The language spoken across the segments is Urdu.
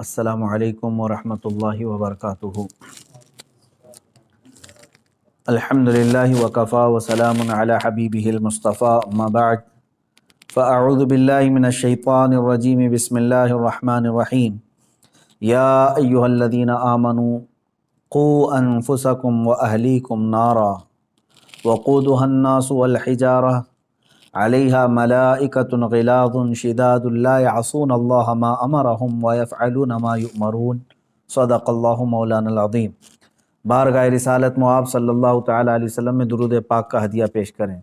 السلام علیکم ورحمۃ اللہ وبرکاتہ۔ الحمد للہ وکفا وسلام علی حبیبہ المصطفیٰ، اما بعد فاعوذ باللہ من الشیطان الرجیم، بسم اللہ الرحمن الرحیم۔ یا ایہا الذین آمنوا قوا انفسکم واہلیکم نارا وقودها الناس والحجارہ علیہا ملائکۃ غلاظ شداد لا یعصون اللہ ما امرہم ویفعلون ما یؤمرون، صدق اللہ مولانا العظیم۔ بارگاہ رسالت مآب صلی اللہ تعالیٰ علیہ وسلم میں درود پاک کا ہدیہ پیش کریں۔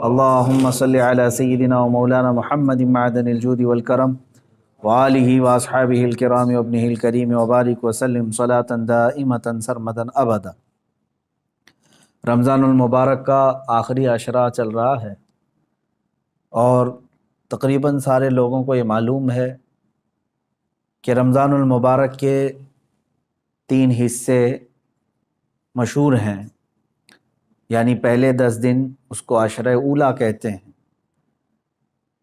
اللہم صلی علی سیدنا و مولانا محمد معدن الجود والکرم وآلہ واصحابہ الکرام وابنہ الکریم وبارک وسلم صلاۃ دائمۃ سرمدا ابدا۔ رمضان المبارک کا آخری عشرہ چل رہا ہے اور تقریباً سارے لوگوں کو یہ معلوم ہے کہ رمضان المبارک کے 3 حصے مشہور ہیں، یعنی پہلے 10 دن اس کو عشرہ اولیٰ کہتے ہیں،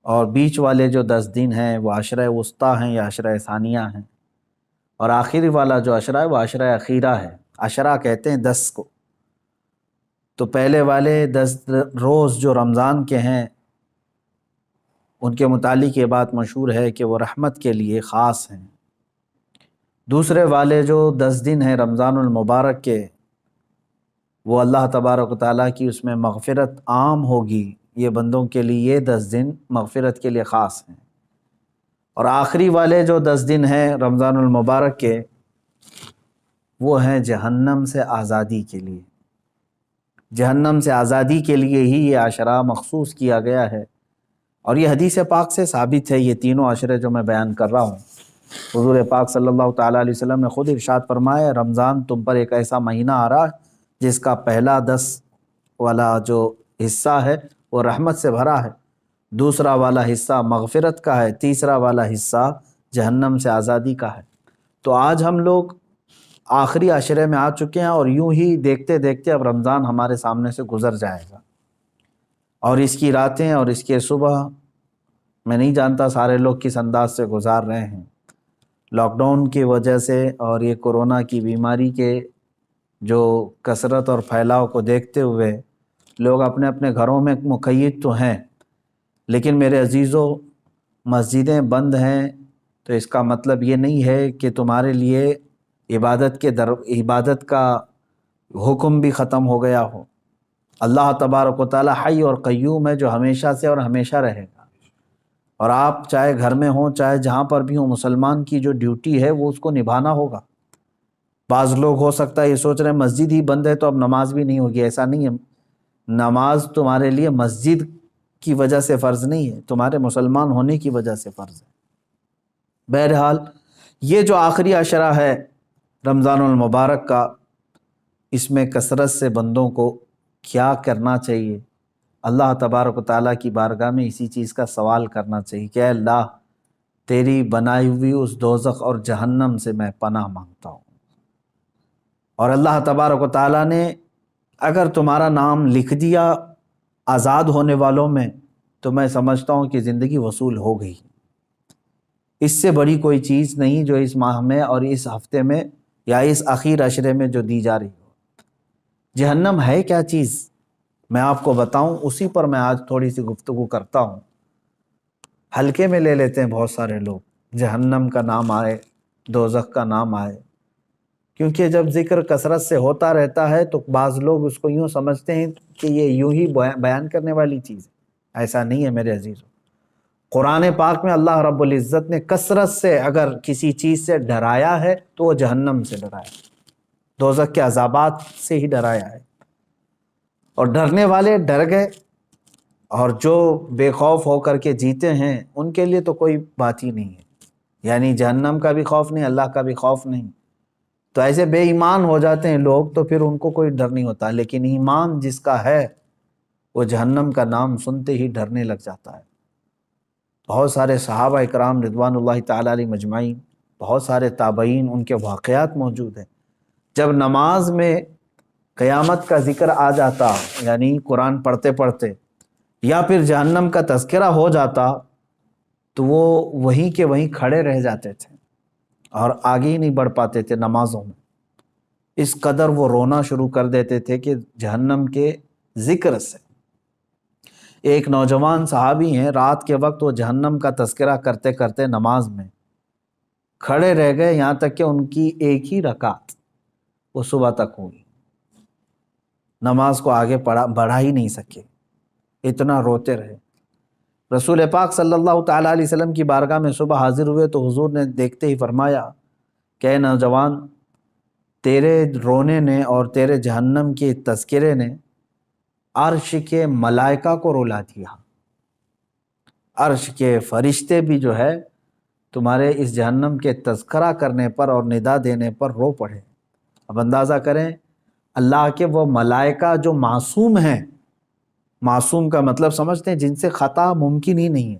اور بیچ والے جو 10 دن ہیں وہ عشرہ وسطیٰ ہیں یا عشرہ ثانیہ ہیں، اور آخری والا جو عشرہ ہے وہ عشرہ اخیرہ ہے۔ عشرہ کہتے ہیں 10 کو۔ تو پہلے والے 10 روز جو رمضان کے ہیں ان کے متعلق یہ بات مشہور ہے کہ وہ رحمت کے لیے خاص ہیں۔ دوسرے والے جو 10 دن ہیں رمضان المبارک کے، وہ اللہ تبارک و تعالیٰ کی اس میں مغفرت عام ہوگی، یہ بندوں کے لیے یہ 10 دن مغفرت کے لیے خاص ہیں۔ اور آخری والے جو 10 دن ہیں رمضان المبارک کے، وہ ہیں جہنم سے آزادی کے لیے۔ جہنم سے آزادی کے لیے ہی یہ عشرہ مخصوص کیا گیا ہے، اور یہ حدیث پاک سے ثابت ہے۔ یہ تینوں عشرے جو میں بیان کر رہا ہوں، حضور پاک صلی اللہ تعالیٰ علیہ وسلم نے خود ارشاد فرمایا، رمضان تم پر ایک ایسا مہینہ آ رہا ہے جس کا پہلا 10 والا جو حصہ ہے وہ رحمت سے بھرا ہے، دوسرا والا حصہ مغفرت کا ہے، تیسرا والا حصہ جہنم سے آزادی کا ہے۔ تو آج ہم لوگ آخری عشرے میں آ چکے ہیں، اور یوں ہی دیکھتے دیکھتے اب رمضان ہمارے سامنے سے گزر جائے گا، اور اس کی راتیں اور اس کے صبح میں نہیں جانتا سارے لوگ کس انداز سے گزار رہے ہیں۔ لاک ڈاؤن کی وجہ سے اور یہ کورونا کی بیماری کے جو کثرت اور پھیلاؤ کو دیکھتے ہوئے لوگ اپنے اپنے گھروں میں مقید تو ہیں، لیکن میرے عزیزو، مسجدیں بند ہیں تو اس کا مطلب یہ نہیں ہے کہ تمہارے لیے عبادت کا حکم بھی ختم ہو گیا ہو۔ اللہ تبارک و تعالی حی اور قیوم ہے، جو ہمیشہ سے اور ہمیشہ رہے گا، اور آپ چاہے گھر میں ہوں چاہے جہاں پر بھی ہوں، مسلمان کی جو ڈیوٹی ہے وہ اس کو نبھانا ہوگا۔ بعض لوگ ہو سکتا ہے یہ سوچ رہے ہیں مسجد ہی بند ہے تو اب نماز بھی نہیں ہوگی۔ ایسا نہیں ہے، نماز تمہارے لیے مسجد کی وجہ سے فرض نہیں ہے، تمہارے مسلمان ہونے کی وجہ سے فرض ہے۔ بہرحال یہ جو آخری عشرہ ہے رمضان المبارک کا، اس میں کثرت سے بندوں کو کیا کرنا چاہیے؟ اللہ تبارک و تعالیٰ کی بارگاہ میں اسی چیز کا سوال کرنا چاہیے کہ اے اللہ، تیری بنائی ہوئی اس دوزخ اور جہنم سے میں پناہ مانگتا ہوں، اور اللہ تبارک و تعالیٰ نے اگر تمہارا نام لکھ دیا آزاد ہونے والوں میں تو میں سمجھتا ہوں کہ زندگی وصول ہو گئی۔ اس سے بڑی کوئی چیز نہیں جو اس ماہ میں اور اس ہفتے میں یا اس اخیر عشرے میں جو دی جا رہی ہو۔ جہنم ہے کیا چیز میں آپ کو بتاؤں، اسی پر میں آج تھوڑی سی گفتگو کرتا ہوں۔ ہلکے میں لے لیتے ہیں بہت سارے لوگ، جہنم کا نام آئے، دوزخ کا نام آئے، کیونکہ جب ذکر کثرت سے ہوتا رہتا ہے تو بعض لوگ اس کو یوں سمجھتے ہیں کہ یہ یوں ہی بیان کرنے والی چیز ہے۔ ایسا نہیں ہے میرے عزیزو۔ قرآن پاک میں اللہ رب العزت نے کثرت سے اگر کسی چیز سے ڈرایا ہے تو وہ جہنم سے ڈرایا ہے، دوزخ کے عذابات سے ہی ڈرایا ہے، اور ڈرنے والے ڈر گئے، اور جو بے خوف ہو کر کے جیتے ہیں ان کے لیے تو کوئی بات ہی نہیں ہے، یعنی جہنم کا بھی خوف نہیں، اللہ کا بھی خوف نہیں۔ تو ایسے بے ایمان ہو جاتے ہیں لوگ تو پھر ان کو کوئی ڈر نہیں ہوتا، لیکن ایمان جس کا ہے وہ جہنم کا نام سنتے ہی ڈرنے لگ جاتا ہے۔ بہت سارے صحابہ اکرام رضوان اللہ تعالیٰ علیہ مجمعین، بہت سارے تابعین، ان کے واقعات موجود ہیں۔ جب نماز میں قیامت کا ذکر آ جاتا، یعنی قرآن پڑھتے پڑھتے، یا پھر جہنم کا تذکرہ ہو جاتا، تو وہ وہیں کے وہیں کھڑے رہ جاتے تھے، اور آگے ہی نہیں بڑھ پاتے تھے نمازوں میں، اس قدر وہ رونا شروع کر دیتے تھے کہ جہنم کے ذکر سے۔ ایک نوجوان صحابی ہیں، رات کے وقت وہ جہنم کا تذکرہ کرتے کرتے نماز میں کھڑے رہ گئے، یہاں تک کہ ان کی ایک ہی رکعت وہ صبح تک ہوئی، نماز کو آگے بڑھا ہی نہیں سکے، اتنا روتے رہے۔ رسول پاک صلی اللہ تعالیٰ علیہ وسلم کی بارگاہ میں صبح حاضر ہوئے تو حضور نے دیکھتے ہی فرمایا کہ اے نوجوان، تیرے رونے نے اور تیرے جہنم کے تذکرے نے عرش کے ملائکہ کو رلا دیا، عرش کے فرشتے بھی جو ہے تمہارے اس جہنم کے تذکرہ کرنے پر اور ندا دینے پر رو پڑے۔ اب اندازہ کریں اللہ کے وہ ملائکہ جو معصوم ہیں، معصوم کا مطلب سمجھتے ہیں جن سے خطا ممکن ہی نہیں ہے،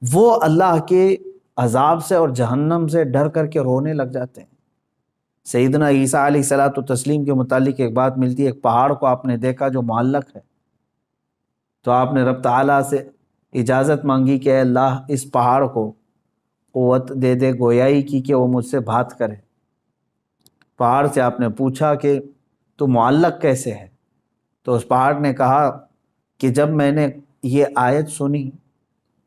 وہ اللہ کے عذاب سے اور جہنم سے ڈر کر کے رونے لگ جاتے ہیں۔ سیدنا عیسیٰ علیہ الصلوۃ والتسلیم کے متعلق ایک بات ملتی ہے، ایک پہاڑ کو آپ نے دیکھا جو معلق ہے، تو آپ نے رب تعالیٰ سے اجازت مانگی کہ اے اللہ اس پہاڑ کو قوت دے دے گویائی کی کہ وہ مجھ سے بات کرے۔ پہاڑ سے آپ نے پوچھا کہ تو معلق کیسے ہے؟ تو اس پہاڑ نے کہا کہ جب میں نے یہ آیت سنی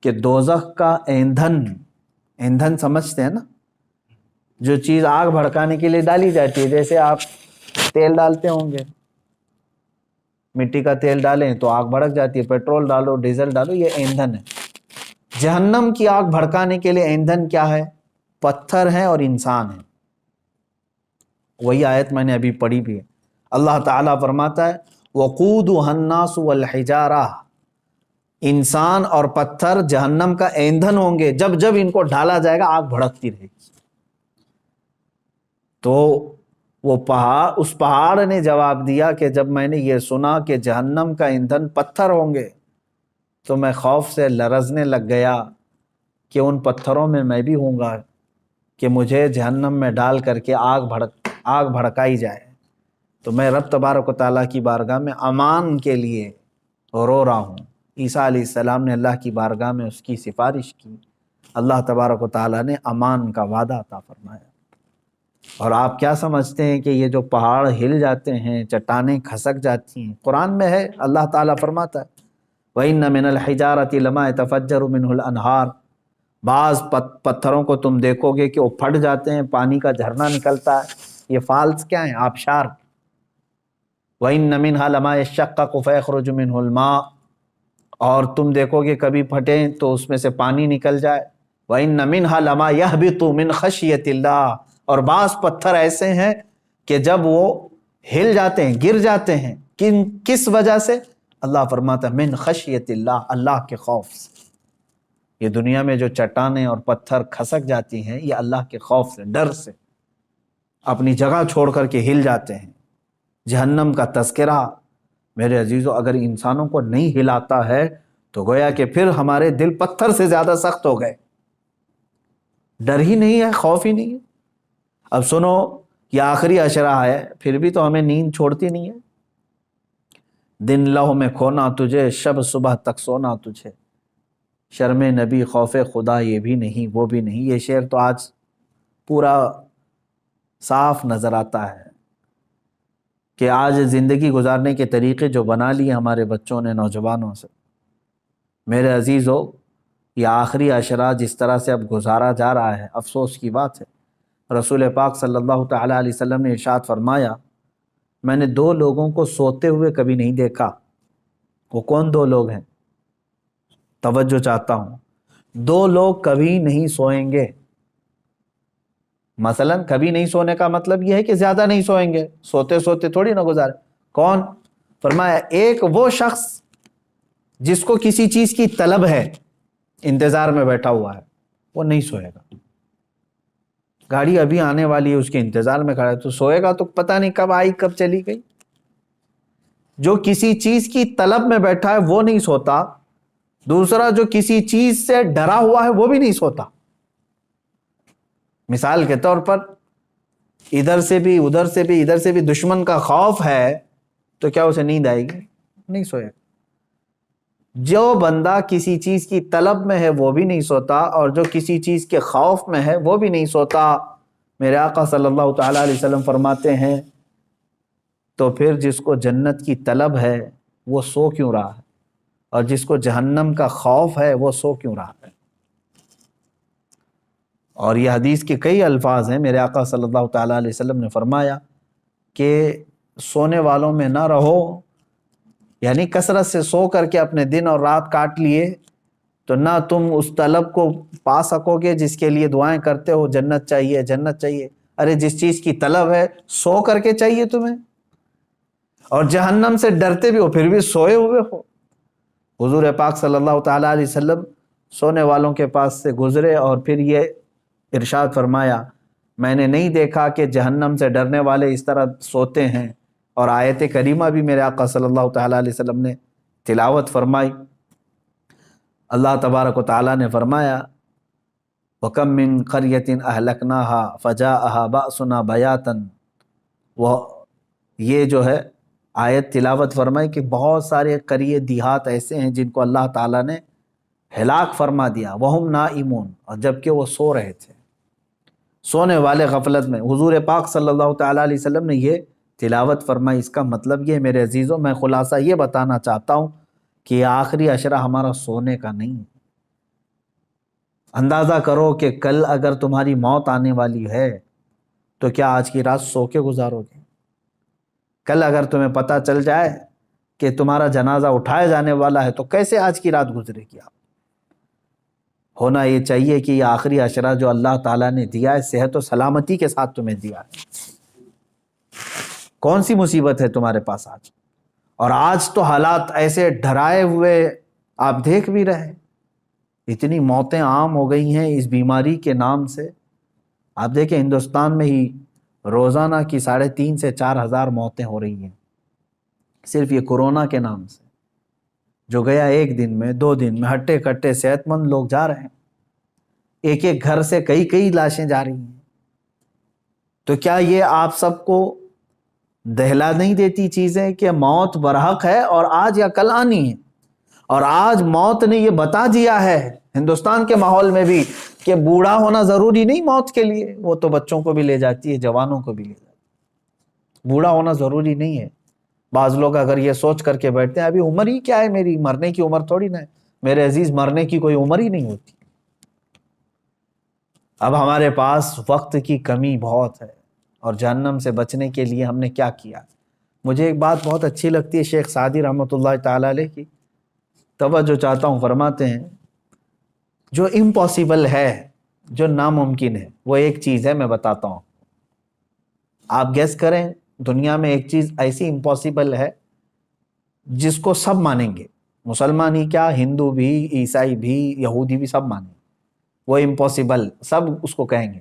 کہ دوزخ کا ایندھن سمجھتے ہیں نا، جو چیز آگ بھڑکانے کے لیے ڈالی جاتی ہے، جیسے آپ تیل ڈالتے ہوں گے، مٹی کا تیل ڈالیں تو آگ بھڑک جاتی ہے، پیٹرول ڈالو، ڈیزل ڈالو، یہ ایندھن ہے۔ جہنم کی آگ بھڑکانے کے لیے ایندھن کیا ہے؟ پتھر ہیں اور انسان ہیں۔ وہی آیت میں نے ابھی پڑھی بھی ہے، اللہ تعالیٰ فرماتا ہے وَقُودُهَا النَّاسُ وَالْحِجَارَةُ، انسان اور پتھر جہنم کا ایندھن ہوں گے، جب جب ان کو ڈالا جائے گا آگ بھڑکتی رہے گی۔ تو وہ اس پہاڑ نے جواب دیا کہ جب میں نے یہ سنا کہ جہنم کا ایندھن پتھر ہوں گے تو میں خوف سے لرزنے لگ گیا کہ ان پتھروں میں بھی ہوں گا کہ مجھے جہنم میں ڈال کر کے آگ بھڑکائی جائے۔ تو میں رب تبارک و تعالیٰ کی بارگاہ میں امان کے لیے رو رہا ہوں۔ عیسیٰ علیہ السلام نے اللہ کی بارگاہ میں اس کی سفارش کی، اللہ تبارک و تعالیٰ نے امان کا وعدہ عطا فرمایا۔ اور آپ کیا سمجھتے ہیں کہ یہ جو پہاڑ ہل جاتے ہیں، چٹانیں کھسک جاتی ہیں، قرآن میں ہے، اللہ تعالیٰ فرماتا ہے وَإِنَّ مِنَ الْحِجَارَةِ لَمَا يَتَفَجَّرُ مِنْهُ الْأَنْهَارُ، بعض پتھروں کو تم دیکھو گے کہ وہ پھٹ جاتے ہیں، پانی کا جھرنا نکلتا ہے۔ یہ فالز کیا ہیں؟ آبشار۔ وَإِنَّ مِنْهَا لَمَا يَشَّقَّقُ فَيَخْرُجُ مِنْهُ الْمَاءُ، اور تم دیکھو گے کبھی پھٹیں تو اس میں سے پانی نکل جائے۔ وَإِنَّ مِنْهَا لَمَا يَهْبِطُ مِنْ خَشْيَةِ اللَّهِ، اور بعض پتھر ایسے ہیں کہ جب وہ ہل جاتے ہیں، گر جاتے ہیں، کس وجہ سے؟ اللہ فرماتا ہے من خشیت اللہ، اللہ کے خوف سے۔ یہ دنیا میں جو چٹانیں اور پتھر کھسک جاتی ہیں، یہ اللہ کے خوف سے، ڈر سے اپنی جگہ چھوڑ کر کے ہل جاتے ہیں۔ جہنم کا تذکرہ میرے عزیزو اگر انسانوں کو نہیں ہلاتا ہے تو گویا کہ پھر ہمارے دل پتھر سے زیادہ سخت ہو گئے، ڈر ہی نہیں ہے، خوف ہی نہیں ہے۔ اب سنو، یہ آخری عشرہ ہے، پھر بھی تو ہمیں نیند چھوڑتی نہیں ہے۔ دن لہو میں کھونا تجھے، شب صبح تک سونا تجھے، شرم نبی خوف خدا یہ بھی نہیں وہ بھی نہیں۔ یہ شعر تو آج پورا صاف نظر آتا ہے کہ آج زندگی گزارنے کے طریقے جو بنا لیے ہمارے بچوں نے، نوجوانوں سے۔ میرے عزیزو، یہ آخری عشرہ جس طرح سے اب گزارا جا رہا ہے، افسوس کی بات ہے۔ رسول پاک صلی اللہ تعالیٰ علیہ وسلم نے ارشاد فرمایا میں نے دو لوگوں کو سوتے ہوئے کبھی نہیں دیکھا۔ وہ کون دو لوگ ہیں؟ توجہ چاہتا ہوں۔ دو لوگ کبھی نہیں سوئیں گے۔ مثلا کبھی نہیں سونے کا مطلب یہ ہے کہ زیادہ نہیں سوئیں گے، سوتے سوتے تھوڑی نہ گزارے۔ کون؟ فرمایا ایک وہ شخص جس کو کسی چیز کی طلب ہے، انتظار میں بیٹھا ہوا ہے، وہ نہیں سوئے گا۔ گاڑی ابھی آنے والی ہے، اس کے انتظار میں کھڑا ہے، تو سوئے گا تو پتہ نہیں کب آئی کب چلی گئی۔ جو کسی چیز کی طلب میں بیٹھا ہے وہ نہیں سوتا، دوسرا جو کسی چیز سے ڈرا ہوا ہے وہ بھی نہیں سوتا۔ مثال کے طور پر ادھر سے بھی ادھر سے بھی ادھر سے بھی دشمن کا خوف ہے تو کیا اسے نیند آئے گی؟ نہیں سوئے گا۔ جو بندہ کسی چیز کی طلب میں ہے وہ بھی نہیں سوتا، اور جو کسی چیز کے خوف میں ہے وہ بھی نہیں سوتا۔ میرے آقا صلی اللہ تعالیٰ علیہ وسلم فرماتے ہیں تو پھر جس کو جنت کی طلب ہے وہ سو کیوں رہا ہے، اور جس کو جہنم کا خوف ہے وہ سو کیوں رہا ہے؟ اور یہ حدیث کے کئی الفاظ ہیں۔ میرے آقا صلی اللہ تعالیٰ علیہ وسلم نے فرمایا کہ سونے والوں میں نہ رہو، یعنی کثرت سے سو کر کے اپنے دن اور رات کاٹ لیے تو نہ تم اس طلب کو پا سکو گے جس کے لیے دعائیں کرتے ہو، جنت چاہیے جنت چاہیے۔ ارے جس چیز کی طلب ہے سو کر کے چاہیے تمہیں، اور جہنم سے ڈرتے بھی ہو پھر بھی سوئے ہوئے ہو۔ حضور پاک صلی اللہ تعالیٰ علیہ وسلم سونے والوں کے پاس سے گزرے اور پھر یہ ارشاد فرمایا، میں نے نہیں دیکھا کہ جہنم سے ڈرنے والے اس طرح سوتے ہیں۔ اور آیت کریمہ بھی میرے آقا صلی اللہ تعالیٰ علیہ وسلم نے تلاوت فرمائی۔ اللہ تبارک و تعالیٰ نے فرمایا، وَكَم مِّن قَرْيَةٍ أَهْلَكْنَاهَا فَجَاءَهَا بَأْسُنَا بَيَاتًا، وہ یہ جو ہے آیت تلاوت فرمائی کہ بہت سارے قریے دیہات ایسے ہیں جن کو اللہ تعالیٰ نے ہلاک فرما دیا، وَهُمْ نَائِمُونَ، اور جبکہ وہ سو رہے تھے، سونے والے غفلت میں۔ حضور پاک صلی اللہ تعالیٰ علیہ وسلم نے یہ تلاوت فرمائی۔ اس کا مطلب یہ میرے عزیزوں، میں خلاصہ یہ بتانا چاہتا ہوں کہ یہ آخری عشرہ ہمارا سونے کا نہیں ہے۔ اندازہ کرو کہ کل اگر تمہاری موت آنے والی ہے تو کیا آج کی رات سو کے گزارو گے؟ کل اگر تمہیں پتہ چل جائے کہ تمہارا جنازہ اٹھایا جانے والا ہے تو کیسے آج کی رات گزرے گی آپ؟ ہونا یہ چاہیے کہ یہ آخری عشرہ جو اللہ تعالیٰ نے دیا ہے صحت و سلامتی کے ساتھ تمہیں دیا ہے۔ کون سی مصیبت ہے تمہارے پاس آج؟ اور آج تو حالات ایسے ڈرائے ہوئے آپ دیکھ بھی رہے، اتنی موتیں عام ہو گئی ہیں اس بیماری کے نام سے۔ آپ دیکھیں ہندوستان میں ہی روزانہ کی 3,500 سے 4,000 موتیں ہو رہی ہیں صرف یہ کورونا کے نام سے، جو گیا ایک دن میں 2 دن میں ہٹے کٹے صحت مند لوگ جا رہے ہیں، ایک ایک گھر سے کئی لاشیں جا رہی ہیں۔ تو کیا یہ آپ سب کو دہلا نہیں دیتی چیزیں کہ موت برحق ہے اور آج یا کل آنی ہے؟ اور آج موت نے یہ بتا دیا ہے ہندوستان کے ماحول میں بھی کہ بوڑھا ہونا ضروری نہیں موت کے لیے، وہ تو بچوں کو بھی لے جاتی ہے، جوانوں کو بھی لے جاتی ہے، بوڑھا ہونا ضروری نہیں ہے۔ بعض لوگ اگر یہ سوچ کر کے بیٹھتے ہیں ابھی عمر ہی کیا ہے میری، مرنے کی عمر تھوڑی نہ ہے۔ میرے عزیز، مرنے کی کوئی عمر ہی نہیں ہوتی۔ اب ہمارے پاس وقت کی کمی بہت ہے، اور جہنم سے بچنے کے لیے ہم نے کیا کیا؟ مجھے ایک بات بہت اچھی لگتی ہے شیخ سعدی رحمۃ اللہ تعالیٰ علیہ کی، توجہ چاہتا ہوں، فرماتے ہیں جو امپاسبل ہے، جو ناممکن ہے، وہ ایک چیز ہے، میں بتاتا ہوں، آپ گیس کریں۔ دنیا میں ایک چیز ایسی امپاسبل ہے جس کو سب مانیں گے، مسلمان ہی کیا، ہندو بھی، عیسائی بھی، یہودی بھی، سب مانیں گے، وہ امپاسبل، سب اس کو کہیں گے۔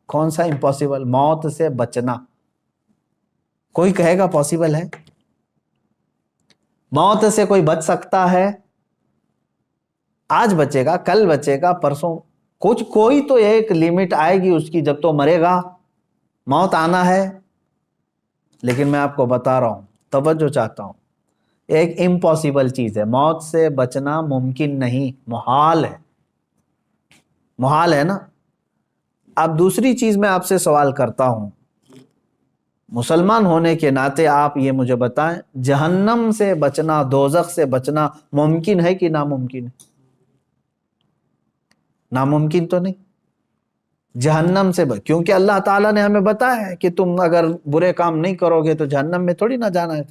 کون سا امپاسبل؟ موت سے بچنا۔ کوئی کہے گا پاسبل ہے؟ موت سے کوئی بچ سکتا ہے؟ آج بچے گا، کل بچے گا، پرسوں، کوئی تو ایک لیمٹ آئے گی اس کی، جب تو مرے گا، موت آنا ہے۔ لیکن میں آپ کو بتا رہا ہوں، توجہ چاہتا ہوں، ایک امپاسبل چیز ہے، موت سے بچنا ممکن نہیں، محال ہے، محال ہے نا۔ اب دوسری چیز میں آپ سے سوال کرتا ہوں، مسلمان ہونے کے ناطے آپ یہ مجھے بتائیں، جہنم سے بچنا، دوزخ سے بچنا ممکن ہے کہ ناممکن ہے؟ ناممکن تو نہیں۔ جہنم سے کیونکہ اللہ تعالیٰ نے ہمیں بتایا ہے کہ تم اگر برے کام نہیں کرو گے تو جہنم میں تھوڑی نہ جانا ہے۔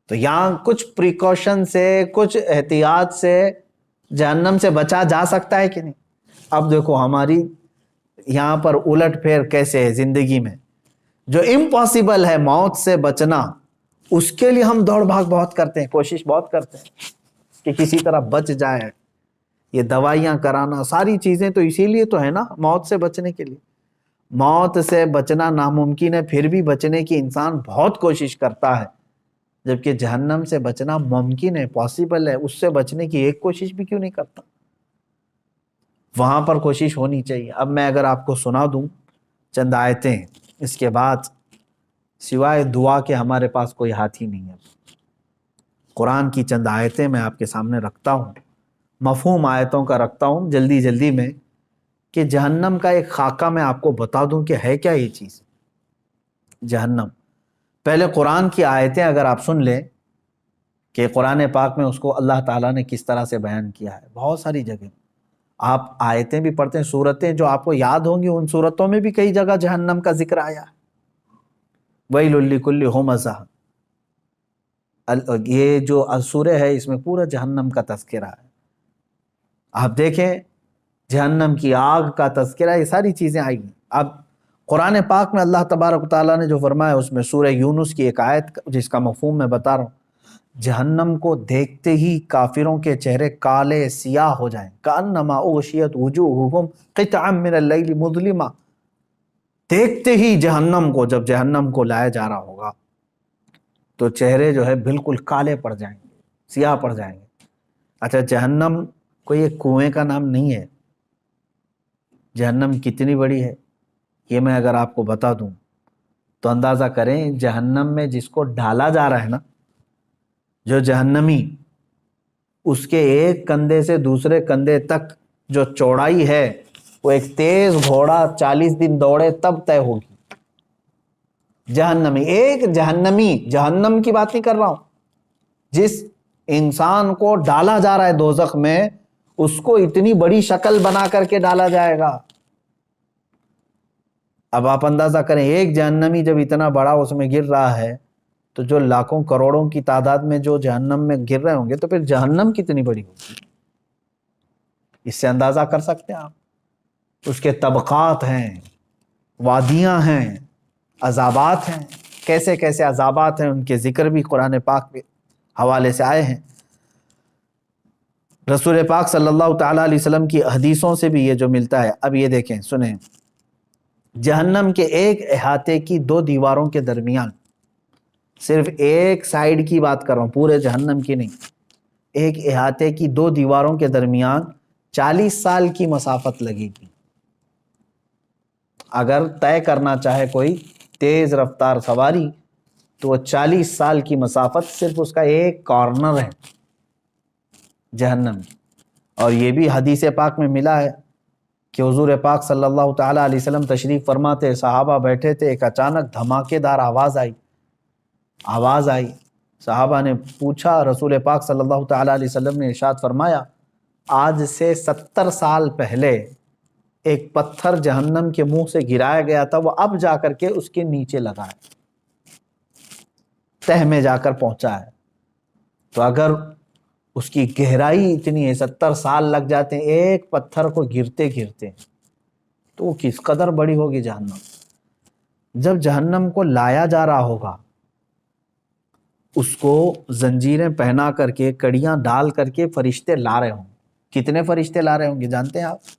تو یہاں کچھ پریکاشن سے، کچھ احتیاط سے جہنم سے بچا جا سکتا ہے کہ نہیں؟ اب دیکھو ہماری یہاں پر الٹ پھیر کیسے ہے زندگی میں، جو امپاسبل ہے موت سے بچنا، اس کے لیے ہم دوڑ بھاگ بہت کرتے ہیں، کوشش بہت کرتے ہیں کہ کسی طرح بچ جائے، یہ دوائیاں کرانا، ساری چیزیں تو اسی لیے تو ہے نا، موت سے بچنے کے لیے۔ موت سے بچنا ناممکن ہے، پھر بھی بچنے کی انسان بہت کوشش کرتا ہے، جبکہ جہنم سے بچنا ممکن ہے، پاسبل ہے، اس سے بچنے کی ایک کوشش بھی کیوں نہیں کرتا؟ وہاں پر کوشش ہونی چاہیے۔ اب میں اگر آپ کو سنا دوں چند آیتیں، اس کے بعد سوائے دعا کے ہمارے پاس کوئی ہاتھ ہی نہیں ہے۔ قرآن کی چند آیتیں میں آپ کے سامنے رکھتا ہوں، مفہوم آیتوں کا رکھتا ہوں جلدی میں، کہ جہنم کا ایک خاکہ میں آپ کو بتا دوں کہ ہے کیا یہ چیز جہنم. پہلے قرآن کی آیتیں اگر آپ سن لیں کہ قرآن پاک میں اس کو اللہ تعالیٰ نے کس طرح سے بیان کیا ہے. بہت ساری جگہ آپ آیتیں بھی پڑھتے ہیں، سورتیں جو آپ کو یاد ہوں گی ان سورتوں میں بھی کئی جگہ جہنم کا ذکر آیا ہے. وَيْلٌ لِّكُلِّ ہُمَزَةٍ، یہ جو سورہ ہے اس میں پورا جہنم کا تذکرہ ہے. آپ دیکھیں جہنم کی آگ کا تذکرہ، یہ ساری چیزیں آئی ہیں. اب قرآن پاک میں اللہ تبارک و تعالیٰ نے جو فرمایا اس میں سورہ یونس کی ایک آیت جس کا مفہوم میں بتا رہا ہوں، جہنم کو دیکھتے ہی کافروں کے چہرے کالے سیاہ ہو جائیں. کأنما اغشیت وجوہہم قطعا من اللیل مظلما. دیکھتے ہی جہنم کو، جب جہنم کو لایا جا رہا ہوگا تو چہرے جو ہے بالکل کالے پڑ جائیں گے، سیاہ پڑ جائیں گے. اچھا جہنم کوئی ایک کنویں کا نام نہیں ہے. جہنم کتنی بڑی ہے یہ میں اگر آپ کو بتا دوں تو اندازہ کریں. جہنم میں جس کو ڈالا جا رہا ہے نا، جو جہنمی، اس کے ایک کندھے سے دوسرے کندھے تک جو چوڑائی ہے وہ ایک تیز گھوڑا 40 دن دوڑے تب طے ہوگی. جہنمی، ایک جہنمی، جہنم کی بات نہیں کر رہا ہوں، جس انسان کو ڈالا جا رہا ہے دوزخ میں اس کو اتنی بڑی شکل بنا کر کے ڈالا جائے گا. اب آپ اندازہ کریں ایک جہنمی جب اتنا بڑا اس میں گر رہا ہے تو جو لاکھوں کروڑوں کی تعداد میں جو جہنم میں گر رہے ہوں گے تو پھر جہنم کتنی بڑی ہوگی. اس سے اندازہ کر سکتے ہیں آپ. اس کے طبقات ہیں، وادیاں ہیں، عذابات ہیں، کیسے کیسے عذابات ہیں، ان کے ذکر بھی قرآن پاک کے حوالے سے آئے ہیں. رسول پاک صلی اللہ تعالیٰ علیہ وسلم کی حدیثوں سے بھی یہ جو ملتا ہے. اب یہ دیکھیں، سنیں، جہنم کے ایک احاطے کی 2 دیواروں کے درمیان، صرف ایک سائیڈ کی بات کر رہا ہوں، پورے جہنم کی نہیں، ایک احاطے کی 2 دیواروں کے درمیان 40 سال کی مسافت لگے گی. اگر طے کرنا چاہے کوئی تیز رفتار سواری تو وہ 40 سال کی مسافت صرف اس کا ایک کارنر ہے جہنم کی. اور یہ بھی حدیث پاک میں ملا ہے کہ حضور پاک صلی اللہ تعالیٰ علیہ وسلم تشریف فرماتے، صحابہ بیٹھے تھے، ایک اچانک دھماکے دار آواز آئی. صحابہ نے پوچھا، رسول پاک صلی اللہ تعالیٰ علیہ وسلم نے ارشاد فرمایا آج سے 70 سال پہلے ایک پتھر جہنم کے منہ سے گرایا گیا تھا، وہ اب جا کر کے اس کے نیچے لگا ہے، تہ میں جا کر پہنچا ہے. تو اگر اس کی گہرائی اتنی ہے، 70 سال لگ جاتے ہیں ایک پتھر کو گرتے تو وہ کس قدر بڑی ہوگی جہنم. جب جہنم کو لایا جا رہا ہوگا، اس کو زنجیریں پہنا کر کے، کڑیاں ڈال کر کے فرشتے لا رہے ہوں. کتنے فرشتے لا رہے ہوں گے جانتے ہیں آپ؟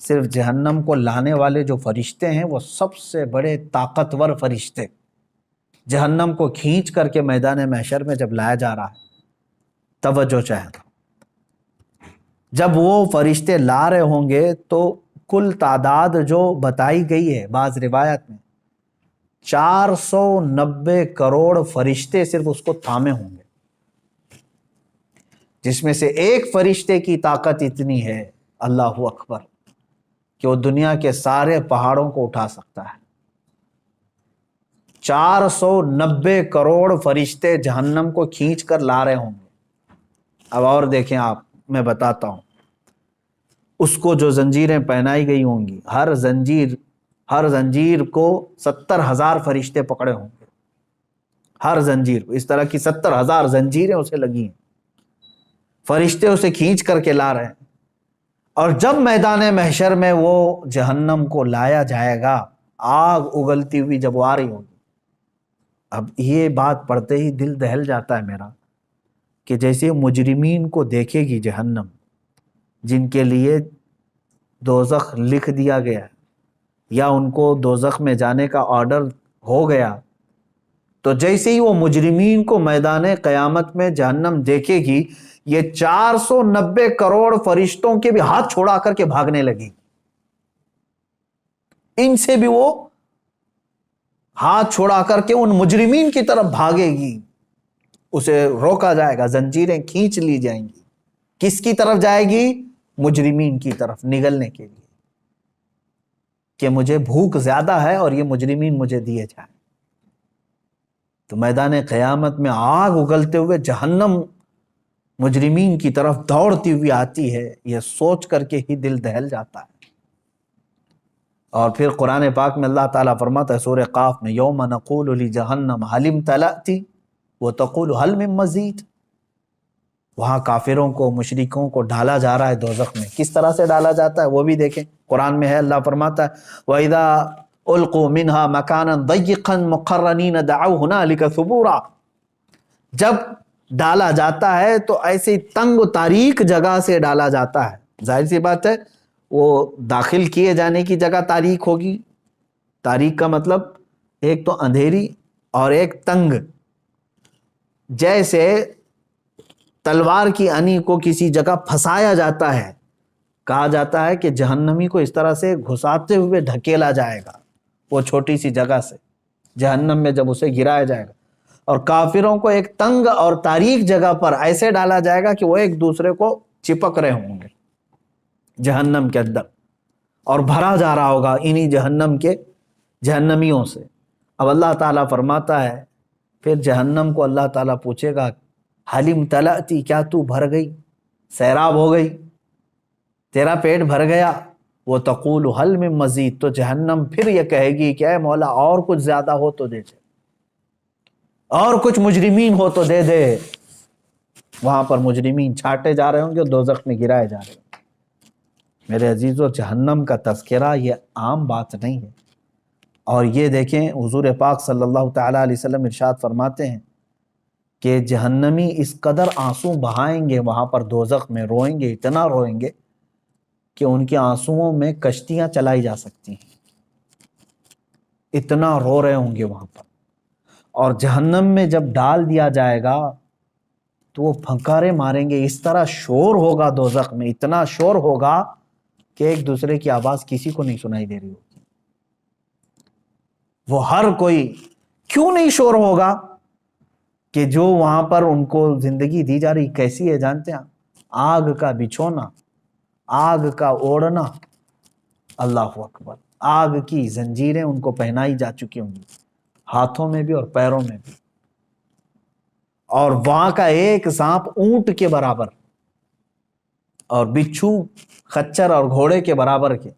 صرف جہنم کو لانے والے جو فرشتے ہیں وہ سب سے بڑے طاقتور فرشتے. جہنم کو کھینچ کر کے میدان محشر میں جب لایا جا رہا ہے، توجہ چاہے، جب وہ فرشتے لا رہے ہوں گے تو کل تعداد جو بتائی گئی ہے بعض روایت میں 490 کروڑ فرشتے صرف اس کو تھامے ہوں گے، جس میں سے ایک فرشتے کی طاقت اتنی ہے، اللہ اکبر، کہ وہ دنیا کے سارے پہاڑوں کو اٹھا سکتا ہے. 490 کروڑ فرشتے جہنم کو کھینچ کر لا رہے ہوں گے. اب اور دیکھیں آپ، میں بتاتا ہوں، اس کو جو زنجیریں پہنائی گئی ہوں گی، ہر زنجیر کو 70,000 فرشتے پکڑے ہوں گے. ہر زنجیر کو اس طرح کی 70,000 زنجیریں اسے لگی ہیں، فرشتے اسے کھینچ کر کے لا رہے ہیں. اور جب میدان محشر میں وہ جہنم کو لایا جائے گا، آگ اگلتی ہوئی جب وہ آ رہی ہوگی، اب یہ بات پڑھتے ہی دل دہل جاتا ہے میرا کہ جیسے مجرمین کو دیکھے گی جہنم، جن کے لیے دوزخ لکھ دیا گیا ہے یا ان کو دوزخ میں جانے کا آرڈر ہو گیا، تو جیسے ہی وہ مجرمین کو میدان قیامت میں جہنم دیکھے گی، یہ 490 کروڑ فرشتوں کے بھی ہاتھ چھوڑا کر کے بھاگنے لگی. ان سے بھی وہ ہاتھ چھوڑا کر کے ان مجرمین کی طرف بھاگے گی، اسے روکا جائے گا، زنجیریں کھینچ لی جائیں گی. کس کی طرف جائے گی؟ مجرمین کی طرف نگلنے کے لیے. کہ مجھے بھوک زیادہ ہے اور یہ مجرمین مجھے دیے جائیں. تو میدان قیامت میں آگ اگلتے ہوئے جہنم مجرمین کی طرف دوڑتی ہوئی آتی ہے. یہ سوچ کر کے ہی دل دہل جاتا ہے. اور پھر قرآن پاک میں اللہ تعالیٰ فرماتا ہے سورہ قاف میں یوم نقول لجہنم حل امتلأت وتقول حل من مزید. وہاں کافروں کو مشرکوں کو ڈالا جا رہا ہے دوزخ میں. کس طرح سے ڈالا جاتا ہے وہ بھی دیکھیں. قرآن میں ہے اللہ فرماتا ہے وَإِذَا أُلْقُوا مِنْهَا مَكَانًا ضَيِّقًا مُقَرَّنِينَ دَعَوْا هُنَالِكَ ثُبُورًا. جب ڈالا جاتا ہے تو ایسی تنگ و تاریک جگہ سے ڈالا جاتا ہے. ظاہر سی بات ہے وہ داخل کیے جانے کی جگہ تاریک ہوگی. تاریک کا مطلب ایک تو اندھیری اور ایک تنگ. جیسے تلوار کی انی کو کسی جگہ پھنسایا جاتا ہے, کہا جاتا ہے کہ جہنمی کو اس طرح سے گھساتے ہوئے ڈھکیلا جائے گا وہ چھوٹی سی جگہ سے جہنم میں جب اسے گرایا جائے گا. اور کافروں کو ایک تنگ اور تاریک جگہ پر ایسے ڈالا جائے گا کہ وہ ایک دوسرے کو چپک رہے ہوں گے جہنم کے اندر, اور بھرا جا رہا ہوگا انہی جہنم کے جہنمیوں سے. اب اللہ تعالیٰ فرماتا ہے پھر جہنم کو اللہ تعالیٰ پوچھے گا حل امتلأت, کیا تو بھر گئی, سیراب ہو گئی, تیرا پیٹ بھر گیا. وہ تقول حل من مزید, تو جہنم پھر یہ کہے گی کہ اے مولا اور کچھ زیادہ ہو تو دے دے, اور کچھ مجرمین ہو تو دے دے. وہاں پر مجرمین چھاٹے جا رہے ہوں گے, دوزخ میں گرائے جا رہے ہوں گے. میرے عزیزو, جہنم کا تذکرہ یہ عام بات نہیں ہے. اور یہ دیکھیں حضور پاک صلی اللہ تعالیٰ علیہ وسلم ارشاد فرماتے ہیں کہ جہنمی اس قدر آنسو بہائیں گے وہاں پر دوزخ میں, روئیں گے, اتنا روئیں گے کہ ان کے آنسوؤں میں کشتیاں چلائی جا سکتی ہیں, اتنا رو رہے ہوں گے وہاں پر. اور جہنم میں جب ڈال دیا جائے گا تو وہ پھنکارے ماریں گے, اس طرح شور ہوگا دوزخ میں, اتنا شور ہوگا کہ ایک دوسرے کی آواز کسی کو نہیں سنائی دے رہی ہوگی. وہ ہر کوئی, کیوں نہیں شور ہوگا کہ جو وہاں پر ان کو زندگی دی جا رہی کیسی ہے جانتے ہیں, آگ کا بچھونا, آگ کا اوڑھنا, اللہ اکبر, آگ کی زنجیریں ان کو پہنائی جا چکی ہوں گی, ہاتھوں میں بھی اور پیروں میں بھی. اور وہاں کا ایک سانپ اونٹ کے برابر اور بچھو خچر اور گھوڑے کے برابر کے,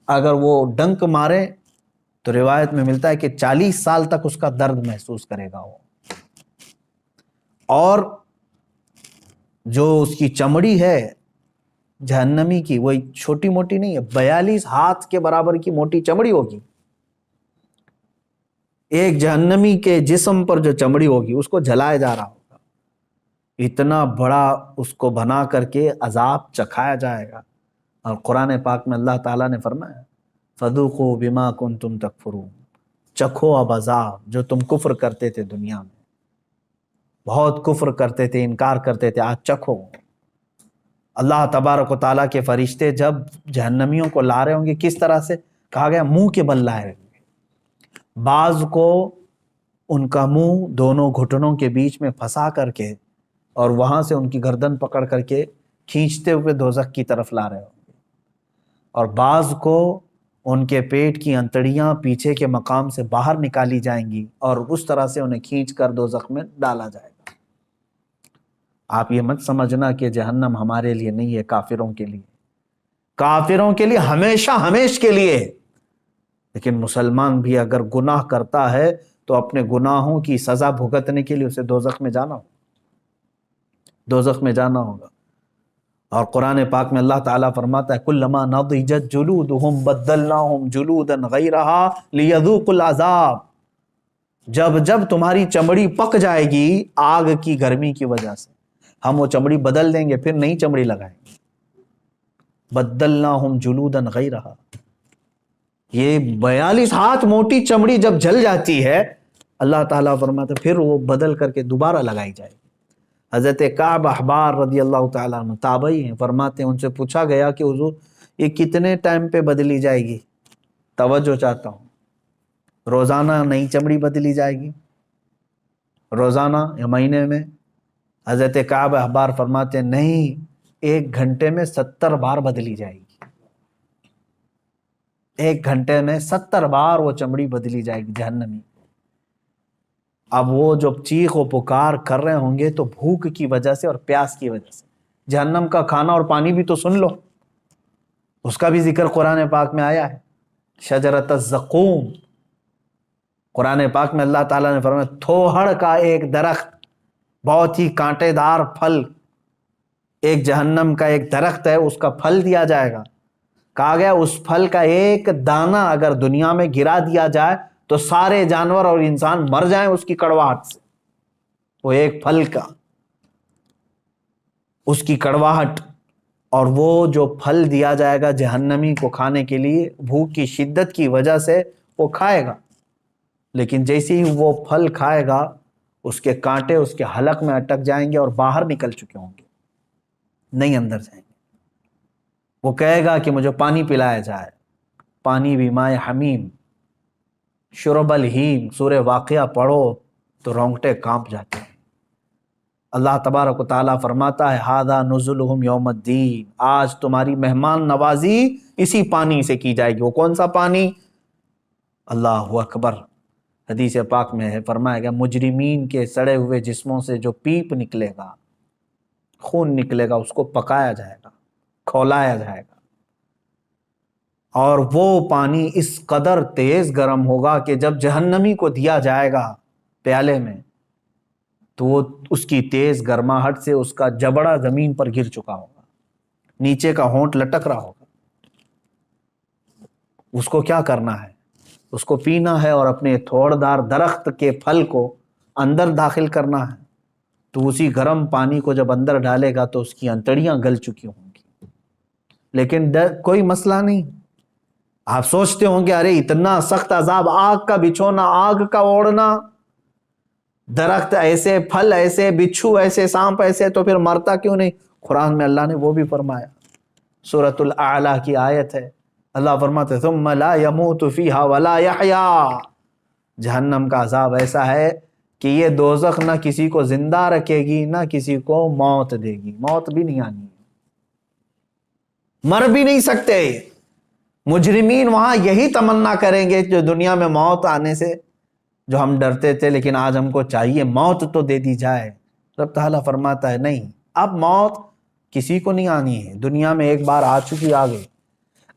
اگر وہ ڈنک مارے تو روایت میں ملتا ہے کہ 40 سال تک اس کا درد محسوس کرے گا وہ. اور جو اس کی چمڑی ہے جہنمی کی, وہ چھوٹی موٹی نہیں ہے, 42 ہاتھ کے برابر کی موٹی چمڑی ہوگی. ایک جہنمی کے جسم پر جو چمڑی ہوگی اس کو جلایا جا رہا ہوگا, اتنا بڑا اس کو بنا کر کے عذاب چکھایا جائے گا. اور قرآن پاک میں اللہ تعالیٰ نے فرمایا فَذُوقُوا بِمَا كُنْتُمْ تَكْفُرُونَ, چکھو اب عذاب جو تم کفر کرتے تھے دنیا میں, بہت کفر کرتے تھے, انکار کرتے تھے, آج چکھو. اللہ تبارک و تعالیٰ کے فرشتے جب جہنمیوں کو لا رہے ہوں گے, کس طرح سے کہا گیا منہ کے بل لائے ہوں گے. بعض کو ان کا منہ دونوں گھٹنوں کے بیچ میں پھنسا کر کے اور وہاں سے ان کی گردن پکڑ کر کے کھینچتے ہوئے دوزخ کی طرف لا رہے ہوں گے, اور بعض کو ان کے پیٹ کی انتڑیاں پیچھے کے مقام سے باہر نکالی جائیں گی اور اس طرح سے انہیں کھینچ کر دوزخ میں ڈالا جائے گا. آپ یہ مت سمجھنا کہ جہنم ہمارے لیے نہیں ہے, کافروں کے لیے, کافروں کے لیے ہمیشہ ہمیش کے لیے. لیکن مسلمان بھی اگر گناہ کرتا ہے تو اپنے گناہوں کی سزا بھگتنے کے لیے اسے دوزخ میں جانا ہوگا, دوزخ میں جانا ہوگا. اور قرآن پاک میں اللہ تعالیٰ فرماتا ہے کلما نضجت جلودہم بدلناہم جلودا غیرہا لیذوقوا العذاب, جب جب تمہاری چمڑی پک جائے گی آگ کی گرمی کی وجہ سے, ہم وہ چمڑی بدل دیں گے, پھر نئی چمڑی لگائیں گے. بدلناہم جلودا غیرہا, یہ 42 ہاتھ موٹی چمڑی جب جل جاتی ہے اللہ تعالیٰ فرماتا ہے پھر وہ بدل کر کے دوبارہ لگائی جائے گی. حضرت کعب احبار رضی اللہ تعالیٰ عنہ تابعی ہیں, فرماتے ہیں ان سے پوچھا گیا کہ حضور یہ کتنے ٹائم پہ بدلی جائے گی, توجہ چاہتا ہوں, روزانہ نئی چمڑی بدلی جائے گی, روزانہ یا مہینے میں؟ حضرت کعب احبار فرماتے ہیں نہیں, 1 گھنٹے میں 70 بار بدلی جائے گی. 1 گھنٹے میں 70 بار وہ چمڑی بدلی جائے گی جہنمی۔ اب وہ جو چیخ و پکار کر رہے ہوں گے تو بھوک کی وجہ سے اور پیاس کی وجہ سے۔ جہنم کا کھانا اور پانی بھی تو سن لو، اس کا بھی ذکر قرآن پاک میں آیا ہے، شجرۃ الزقوم۔ قرآن پاک میں اللہ تعالیٰ نے فرمایا تھوہڑ کا ایک درخت، بہت ہی کانٹے دار پھل، ایک جہنم کا ایک درخت ہے، اس کا پھل دیا جائے گا۔ کہا گیا اس پھل کا ایک دانہ اگر دنیا میں گرا دیا جائے تو سارے جانور اور انسان مر جائیں اس کی کڑواہٹ سے۔ وہ ایک پھل کا، اس کی کڑواہٹ، اور وہ جو پھل دیا جائے گا جہنمی کو کھانے کے لیے، بھوک کی شدت کی وجہ سے وہ کھائے گا، لیکن جیسے ہی وہ پھل کھائے گا اس کے کانٹے اس کے حلق میں اٹک جائیں گے اور باہر نکل چکے ہوں گے، نہیں اندر جائیں گے۔ وہ کہے گا کہ مجھے پانی پلایا جائے، پانی بھی مائے حمیم، شرب الہیم۔ سورہ واقعہ پڑھو تو رونگٹے کانپ جاتے ہیں۔ اللہ تبارک و تعالیٰ فرماتا ہے ھذا نزلہم یوم الدین، آج تمہاری مہمان نوازی اسی پانی سے کی جائے گی۔ وہ کون سا پانی؟ اللہ اکبر، حدیث پاک میں ہے، فرمایا گیا مجرمین کے سڑے ہوئے جسموں سے جو پیپ نکلے گا، خون نکلے گا، اس کو پکایا جائے گا، کھولایا جائے گا، اور وہ پانی اس قدر تیز گرم ہوگا کہ جب جہنمی کو دیا جائے گا پیالے میں تو وہ اس کی تیز گرماہٹ سے اس کا جبڑا زمین پر گر چکا ہوگا، نیچے کا ہونٹ لٹک رہا ہوگا۔ اس کو کیا کرنا ہے؟ اس کو پینا ہے اور اپنے تھوڑدار درخت کے پھل کو اندر داخل کرنا ہے۔ تو اسی گرم پانی کو جب اندر ڈالے گا تو اس کی انتڑیاں گل چکی ہوں گی، لیکن کوئی مسئلہ نہیں۔ آپ سوچتے ہوں گے ارے اتنا سخت عذاب، آگ کا بچھونا، آگ کا اوڑھنا، درخت ایسے، پھل ایسے، بچھو ایسے، سانپ ایسے، تو پھر مرتا کیوں نہیں؟ قرآن میں اللہ نے وہ بھی فرمایا، سورۃ الاعلیٰ کی آیت ہے، اللہ فرماتے ثم لا يموت فیہا ولا یحیا۔ جہنم کا عذاب ایسا ہے کہ یہ دوزخ نہ کسی کو زندہ رکھے گی نہ کسی کو موت دے گی، موت بھی نہیں آنی ہے، مر بھی نہیں سکتے۔ مجرمین وہاں یہی تمنا کریں گے جو دنیا میں موت آنے سے جو ہم ڈرتے تھے، لیکن آج ہم کو چاہیے موت تو دے دی جائے۔ رب تعالیٰ فرماتا ہے نہیں، اب موت کسی کو نہیں آنی ہے، دنیا میں ایک بار آ چکی، آ گئی۔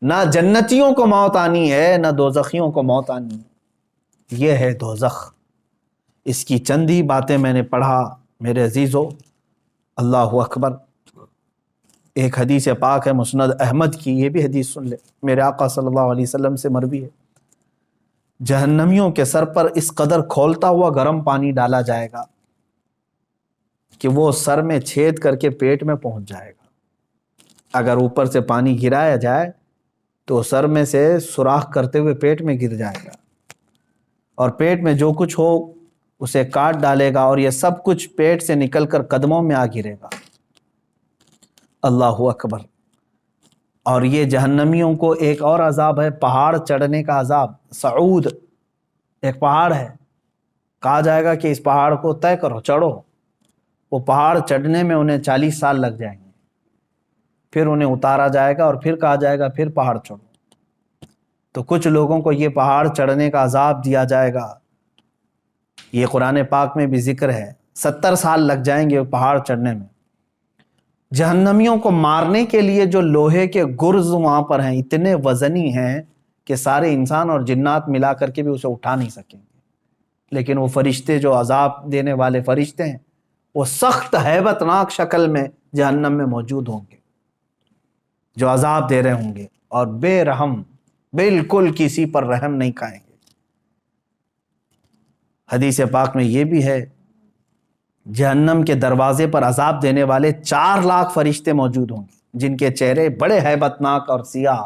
نہ جنتیوں کو موت آنی ہے نہ دوزخیوں کو موت آنی ہے، یہ ہے دوزخ۔ اس کی چند ہی باتیں میں نے پڑھا میرے عزیزو، اللہ اکبر۔ ایک حدیث پاک ہے مسند احمد کی، یہ بھی حدیث سن لے، میرے آقا صلی اللہ علیہ وسلم سے مروی ہے، جہنمیوں کے سر پر اس قدر کھولتا ہوا گرم پانی ڈالا جائے گا کہ وہ سر میں چھید کر کے پیٹ میں پہنچ جائے گا۔ اگر اوپر سے پانی گرایا جائے تو سر میں سے سوراخ کرتے ہوئے پیٹ میں گر جائے گا، اور پیٹ میں جو کچھ ہو اسے کاٹ ڈالے گا، اور یہ سب کچھ پیٹ سے نکل کر قدموں میں آ گرے گا۔ اللہ اکبر۔ اور یہ جہنمیوں کو ایک اور عذاب ہے، پہاڑ چڑھنے کا عذاب۔ صعود ایک پہاڑ ہے، کہا جائے گا کہ اس پہاڑ کو طے کرو، چڑھو۔ وہ پہاڑ چڑھنے میں انہیں 40 سال لگ جائیں گے، پھر انہیں اتارا جائے گا اور پھر کہا جائے گا پھر پہاڑ چڑھو۔ تو کچھ لوگوں کو یہ پہاڑ چڑھنے کا عذاب دیا جائے گا، یہ قرآن پاک میں بھی ذکر ہے، 70 سال لگ جائیں گے پہاڑ چڑھنے میں۔ جہنمیوں کو مارنے کے لیے جو لوہے کے گرز وہاں پر ہیں اتنے وزنی ہیں کہ سارے انسان اور جنات ملا کر کے بھی اسے اٹھا نہیں سکیں گے، لیکن وہ فرشتے جو عذاب دینے والے فرشتے ہیں وہ سخت ہیبت ناک شکل میں جہنم میں موجود ہوں گے، جو عذاب دے رہے ہوں گے، اور بے رحم، بالکل کسی پر رحم نہیں کھائیں گے۔ حدیث پاک میں یہ بھی ہے جہنم کے دروازے پر عذاب دینے والے 4 لاکھ فرشتے موجود ہوں گے، جن کے چہرے بڑے ہیبت ناک اور سیاہ،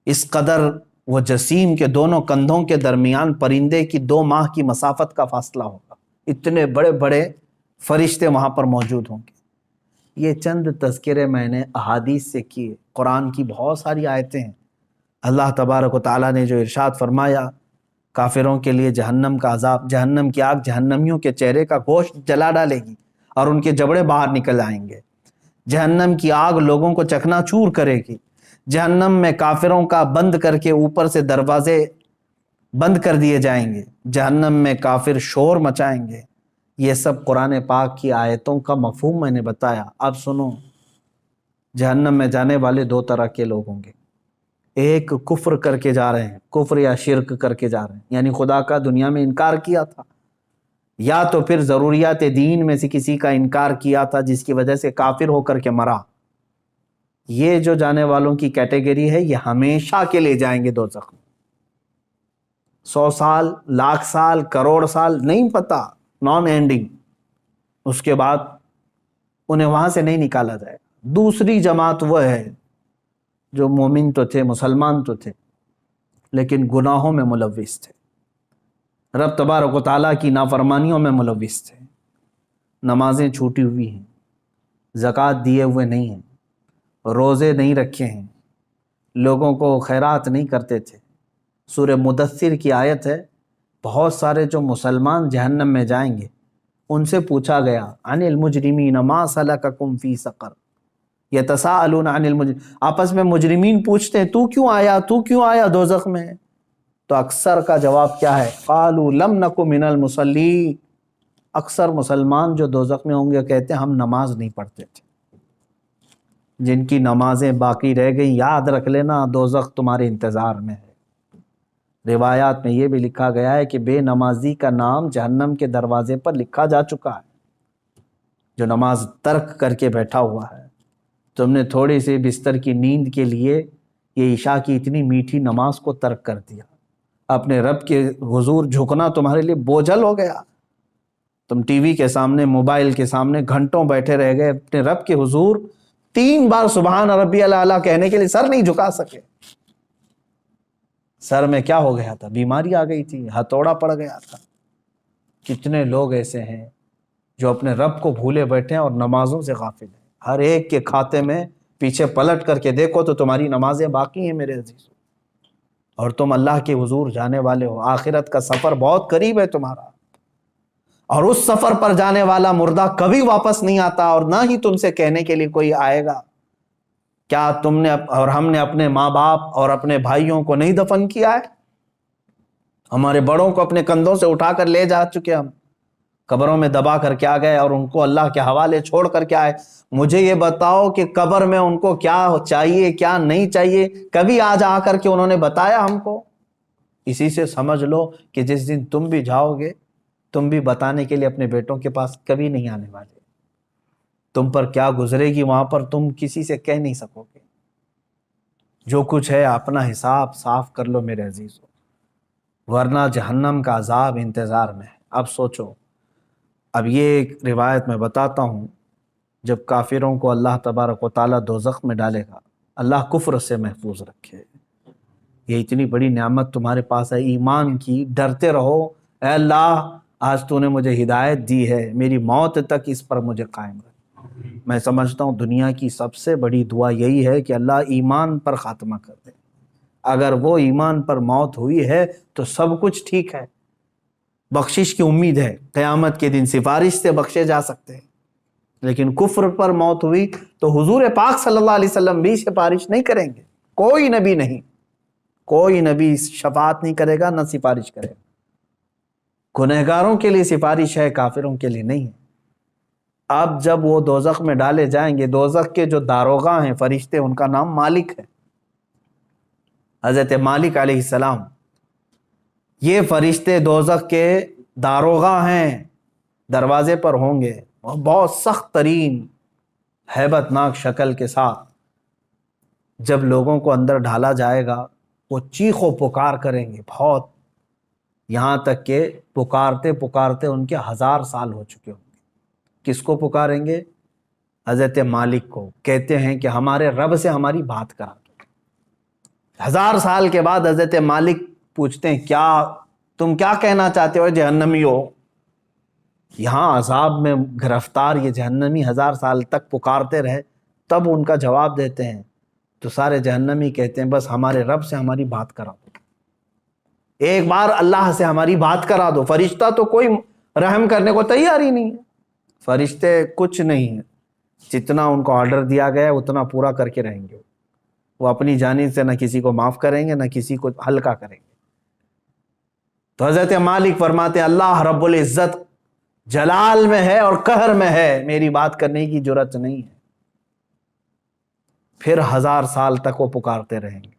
اس قدر وہ جسیم کے دونوں کندھوں کے درمیان پرندے کی 2 ماہ کی مسافت کا فاصلہ ہوگا، اتنے بڑے بڑے فرشتے وہاں پر موجود ہوں گے۔ یہ چند تذکرے میں نے احادیث سے کیے، قرآن کی بہت ساری آیتیں ہیں۔ اللہ تبارک و تعالیٰ نے جو ارشاد فرمایا کافروں کے لیے جہنم کا عذاب، جہنم کی آگ جہنمیوں کے چہرے کا گوشت جلا ڈالے گی اور ان کے جبڑے باہر نکل آئیں گے۔ جہنم کی آگ لوگوں کو چکنا چور کرے گی، جہنم میں کافروں کا بند کر کے اوپر سے دروازے بند کر دیے جائیں گے، جہنم میں کافر شور مچائیں گے۔ یہ سب قرآن پاک کی آیتوں کا مفہوم میں نے بتایا۔ اب سنو، جہنم میں جانے والے دو طرح کے لوگ ہوں گے۔ ایک کفر کر کے جا رہے ہیں، کفر یا شرک کر کے جا رہے ہیں، یعنی خدا کا دنیا میں انکار کیا تھا، یا تو پھر ضروریات دین میں سے کسی کا انکار کیا تھا جس کی وجہ سے کافر ہو کر کے مرا۔ یہ جو جانے والوں کی کیٹیگری ہے، یہ ہمیشہ کے لیے جائیں گے دوزخ میں۔ 100 سال، لاکھ سال، کروڑ سال، نہیں پتہ، نان اینڈنگ۔ اس کے بعد انہیں وہاں سے نہیں نکالا جائے۔ دوسری جماعت وہ ہے جو مومن تو تھے، مسلمان تو تھے، لیکن گناہوں میں ملوث تھے، رب تبارک و تعالیٰ کی نافرمانیوں میں ملوث تھے، نمازیں چھوٹی ہوئی ہیں، زکوٰۃ دیے ہوئے نہیں ہیں، روزے نہیں رکھے ہیں، لوگوں کو خیرات نہیں کرتے تھے۔ سورہ مدثر کی آیت ہے، بہت سارے جو مسلمان جہنم میں جائیں گے ان سے پوچھا گیا عن المجرمین ما سلککم فی سقر یتساءلون عن المجرمین، آپس میں مجرمین پوچھتے ہیں تو کیوں آیا دوزخ میں؟ تو اکثر کا جواب کیا ہے؟ قالوا لم نک من المصلین۔ اکثر مسلمان جو دوزخ میں ہوں گے کہتے ہیں ہم نماز نہیں پڑھتے تھے۔ جن کی نمازیں باقی رہ گئی، یاد رکھ لینا دوزخ تمہارے انتظار میں ہے۔ روایات میں یہ بھی لکھا گیا ہے کہ بے نمازی کا نام جہنم کے دروازے پر لکھا جا چکا ہے۔ جو نماز ترک کر کے بیٹھا ہوا ہے، تم نے تھوڑی سی بستر کی نیند کے لیے یہ عشاء کی اتنی میٹھی نماز کو ترک کر دیا، اپنے رب کے حضور جھکنا تمہارے لیے بوجھل ہو گیا۔ تم ٹی وی کے سامنے، موبائل کے سامنے گھنٹوں بیٹھے رہ گئے، اپنے رب کے حضور 3 بار سبحان ربی الاعلیٰ کہنے کے لیے سر نہیں جھکا سکے۔ سر میں کیا ہو گیا تھا؟ بیماری آ گئی تھی، ہتھوڑا پڑ گیا تھا۔ کتنے لوگ ایسے ہیں جو اپنے رب کو بھولے بیٹھے ہیں اور نمازوں سے غافل ہیں۔ ہر ایک کے کھاتے میں پیچھے پلٹ کر کے دیکھو تو تمہاری نمازیں باقی ہیں میرے عزیزوں، اور تم اللہ کے حضور جانے والے ہو۔ آخرت کا سفر بہت قریب ہے تمہارا، اور اس سفر پر جانے والا مردہ کبھی واپس نہیں آتا، اور نہ ہی تم سے کہنے کے لیے کوئی آئے گا کیا تم نے اور ہم نے اپنے ماں باپ اور اپنے بھائیوں کو نہیں دفن کیا ہے؟ ہمارے بڑوں کو اپنے کندھوں سے اٹھا کر لے جا چکے، ہم قبروں میں دبا کر کے آ گئے اور ان کو اللہ کے حوالے چھوڑ کر کے آئے۔ مجھے یہ بتاؤ کہ قبر میں ان کو کیا چاہیے کیا نہیں چاہیے، کبھی آج آ کر کے انہوں نے بتایا ہم کو؟ اسی سے سمجھ لو کہ جس دن تم بھی جاؤ گے، تم بھی بتانے کے لیے اپنے بیٹوں کے پاس کبھی نہیں آنے والے۔ تم پر کیا گزرے گی وہاں پر تم کسی سے کہہ نہیں سکو گے۔ جو کچھ ہے اپنا حساب صاف کر لو میرے عزیزو، ورنہ جہنم کا عذاب انتظار میں ہے۔ اب سوچو، اب یہ ایک روایت میں بتاتا ہوں، جب کافروں کو اللہ تبارک و تعالیٰ دوزخ میں ڈالے گا، اللہ کفر سے محفوظ رکھے۔ یہ اتنی بڑی نعمت تمہارے پاس ہے ایمان کی، ڈرتے رہو، اے اللہ آج تو نے مجھے ہدایت دی ہے، میری موت تک اس پر مجھے قائم رکھ۔ میں سمجھتا ہوں دنیا کی سب سے بڑی دعا یہی ہے کہ اللہ ایمان پر خاتمہ کر دے۔ اگر وہ ایمان پر موت ہوئی ہے تو سب کچھ ٹھیک ہے، بخشش کی امید ہے، قیامت کے دن سفارش سے بخشے جا سکتے ہیں۔ لیکن کفر پر موت ہوئی تو حضور پاک صلی اللہ علیہ وسلم بھی سفارش نہیں کریں گے، کوئی نبی نہیں، کوئی نبی شفاعت نہیں کرے گا، نہ سفارش کرے گا۔ گنہگاروں کے لیے سفارش ہے، کافروں کے لیے نہیں ہے۔ اب جب وہ دوزخ میں ڈالے جائیں گے، دوزخ کے جو داروغہ ہیں فرشتے، ان کا نام مالک ہے، حضرت مالک علیہ السلام۔ یہ فرشتے دوزخ کے داروغہ ہیں، دروازے پر ہوں گے، اور بہت سخت ترین ہیبت ناک شکل کے ساتھ جب لوگوں کو اندر ڈھالا جائے گا، وہ چیخ و پکار کریں گے بہت، یہاں تک کہ پکارتے پکارتے ان کے 1000 سال ہو چکے ہوں گے۔ کس کو پکاریں گے؟ حضرت مالک کو۔ کہتے ہیں کہ ہمارے رب سے ہماری بات کرا دو۔ 1000 سال کے بعد حضرت مالک پوچھتے ہیں کیا تم کیا کہنا چاہتے ہو جہنمی ہو؟ یہاں عذاب میں گرفتار یہ جہنمی 1000 سال تک پکارتے رہے، تب ان کا جواب دیتے ہیں تو سارے جہنمی کہتے ہیں بس ہمارے رب سے ہماری بات کرا دو، ایک بار اللہ سے ہماری بات کرا دو۔ فرشتہ تو کوئی رحم کرنے کو تیار ہی نہیں ہے، فرشتے کچھ نہیں ہیں، جتنا ان کو آرڈر دیا گیا ہے اتنا پورا کر کے رہیں گے۔ وہ اپنی جانب سے نہ کسی کو معاف کریں گے نہ کسی کو ہلکا کریں گے۔ تو حضرت مالک فرماتے ہیں اللہ رب العزت جلال میں ہے اور قہر میں ہے، میری بات کرنے کی جرات نہیں ہے۔ پھر 1000 سال تک وہ پکارتے رہیں گے۔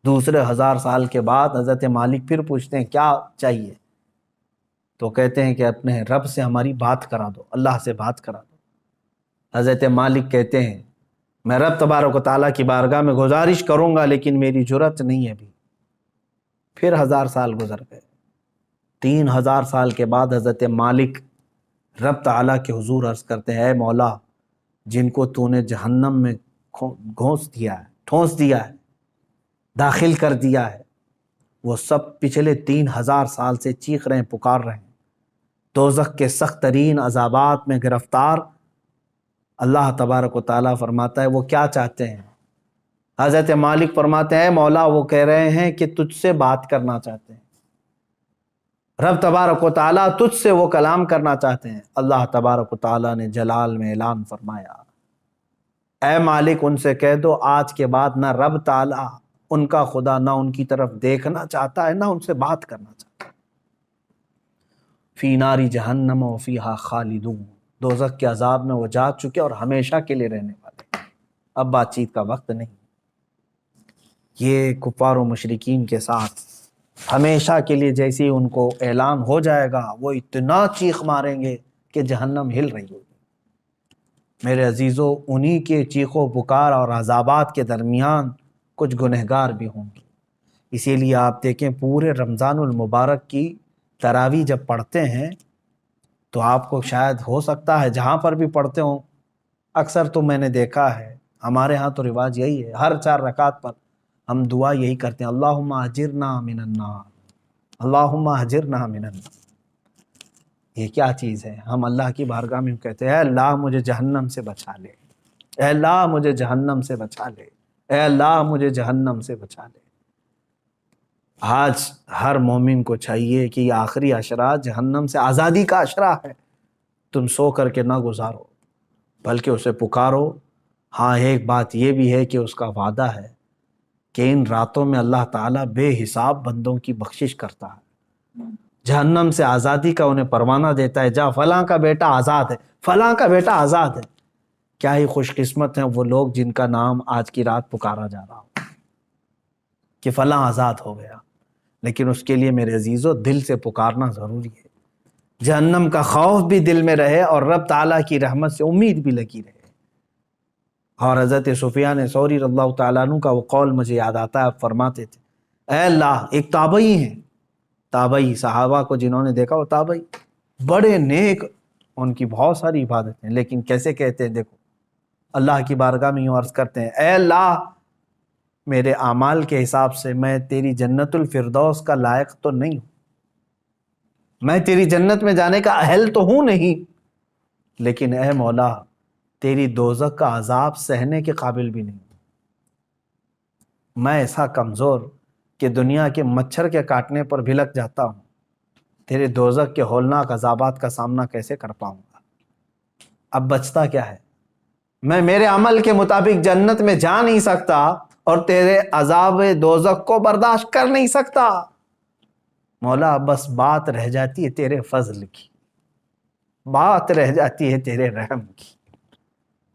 دوسرے 1000 سال کے بعد حضرت مالک پھر پوچھتے ہیں کیا چاہیے؟ تو کہتے ہیں کہ اپنے رب سے ہماری بات کرا دو، اللہ سے بات کرا دو۔ حضرت مالک کہتے ہیں میں رب تبارک و تعالیٰ کی بارگاہ میں گزارش کروں گا لیکن میری جرات نہیں ہے ابھی۔ پھر 1000 سال گزر گئے۔ 3000 سال کے بعد حضرت مالک رب تعالیٰ کے حضور عرض کرتے ہیں اے مولا، جن کو تو نے جہنم میں ٹھونس دیا ہے، داخل کر دیا ہے، وہ سب پچھلے 3000 سال سے چیخ رہے ہیں، پکار رہے ہیں، دوزخ کے سخت ترین عذابات میں گرفتار۔ اللہ تبارک و تعالیٰ فرماتا ہے وہ کیا چاہتے ہیں؟ حضرت مالک فرماتے ہیں مولا وہ کہہ رہے ہیں کہ تجھ سے بات کرنا چاہتے ہیں، رب تبارک و تعالیٰ تجھ سے وہ کلام کرنا چاہتے ہیں۔ اللہ تبارک و تعالیٰ نے جلال میں اعلان فرمایا اے مالک ان سے کہہ دو آج کے بعد نہ رب تعالیٰ ان کا خدا نہ ان کی طرف دیکھنا چاہتا ہے نہ ان سے بات کرنا چاہتا ہے۔ فی ناری جہنم و فیہا خالدون، دوزخ کے عذاب میں وہ جا چکے اور ہمیشہ کے لیے رہنے والے، اب بات چیت کا وقت نہیں۔ یہ کفار و مشرکین کے ساتھ ہمیشہ کے لیے جیسے ہی ان کو اعلان ہو جائے گا وہ اتنا چیخ ماریں گے کہ جہنم ہل رہی ہوگی۔ میرے عزیزو انہی کے چیخ و پکار اور عذابات کے درمیان کچھ گنہگار بھی ہوں گے۔ اسی لیے آپ دیکھیں پورے رمضان المبارک کی تراویح جب پڑھتے ہیں تو آپ کو شاید ہو سکتا ہے جہاں پر بھی پڑھتے ہوں، اکثر تو میں نے دیکھا ہے ہمارے ہاں تو رواج یہی ہے، ہر 4 رکعت پر ہم دعا یہی کرتے ہیں اللہم اجرنا من النار، اللہم اجرنا من النار۔ یہ کیا چیز ہے؟ ہم اللہ کی بارگاہ میں کہتے ہیں اے اللہ مجھے جہنم سے بچا لے، اے اللہ مجھے جہنم سے بچا لے، اے اللہ مجھے جہنم سے بچا لے۔ آج ہر مومن کو چاہیے کہ یہ آخری عشرہ جہنم سے آزادی کا عشرہ ہے، تم سو کر کے نہ گزارو بلکہ اسے پکارو۔ ہاں ایک بات یہ بھی ہے کہ اس کا وعدہ ہے کہ ان راتوں میں اللہ تعالیٰ بے حساب بندوں کی بخشش کرتا ہے، جہنم سے آزادی کا انہیں پروانہ دیتا ہے، جا فلاں کا بیٹا آزاد ہے، فلاں کا بیٹا آزاد ہے۔ کیا ہی خوش قسمت ہیں وہ لوگ جن کا نام آج کی رات پکارا جا رہا ہو کہ فلاں آزاد ہو گیا، لیکن اس کے لیے میرے عزیزو دل سے پکارنا ضروری ہے، جہنم کا خوف بھی دل میں رہے اور رب تعالیٰ کی رحمت سے امید بھی لگی رہے۔ اور حضرت سفیان ثوری رضی اللہ تعالیٰ عنہ کا وہ قول مجھے یاد آتا ہے، آپ فرماتے تھے اے اللہ، ایک تابعی ہیں، تابعی صحابہ کو جنہوں نے دیکھا وہ تابعی بڑے نیک، ان کی بہت ساری عبادتیں، لیکن کیسے کہتے ہیں دیکھو اللہ کی بارگاہ میں یوں عرض کرتے ہیں اے اللہ میرے اعمال کے حساب سے میں تیری جنت الفردوس کا لائق تو نہیں ہوں، میں تیری جنت میں جانے کا اہل تو ہوں نہیں، لیکن اے مولا تیری دوزخ کا عذاب سہنے کے قابل بھی نہیں ہوں، میں ایسا کمزور کہ دنیا کے مچھر کے کاٹنے پر بھی لگ جاتا ہوں، تیرے دوزخ کے ہولناک عذابات کا سامنا کیسے کر پاؤں گا؟ اب بچتا کیا ہے؟ میں میرے عمل کے مطابق جنت میں جا نہیں سکتا اور تیرے عذاب دوزخ کو برداشت کر نہیں سکتا، مولا بس بات رہ جاتی ہے تیرے فضل کی، بات رہ جاتی ہے تیرے رحم کی،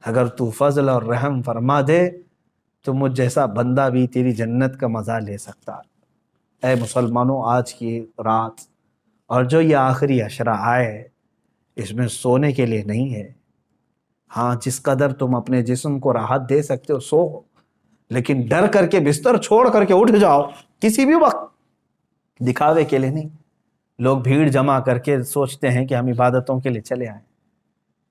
اگر تو فضل اور رحم فرما دے تو مجھ جیسا بندہ بھی تیری جنت کا مزہ لے سکتا۔ اے مسلمانوں آج کی رات اور جو یہ آخری عشرہ آئے اس میں سونے کے لیے نہیں ہے، ہاں جس قدر تم اپنے جسم کو راحت دے سکتے ہو سو، لیکن ڈر کر کے بستر چھوڑ کر کے اٹھ جاؤ کسی بھی وقت، دکھاوے کے لیے نہیں۔ لوگ بھیڑ جمع کر کے سوچتے ہیں کہ ہم عبادتوں کے لیے چلے آئیں،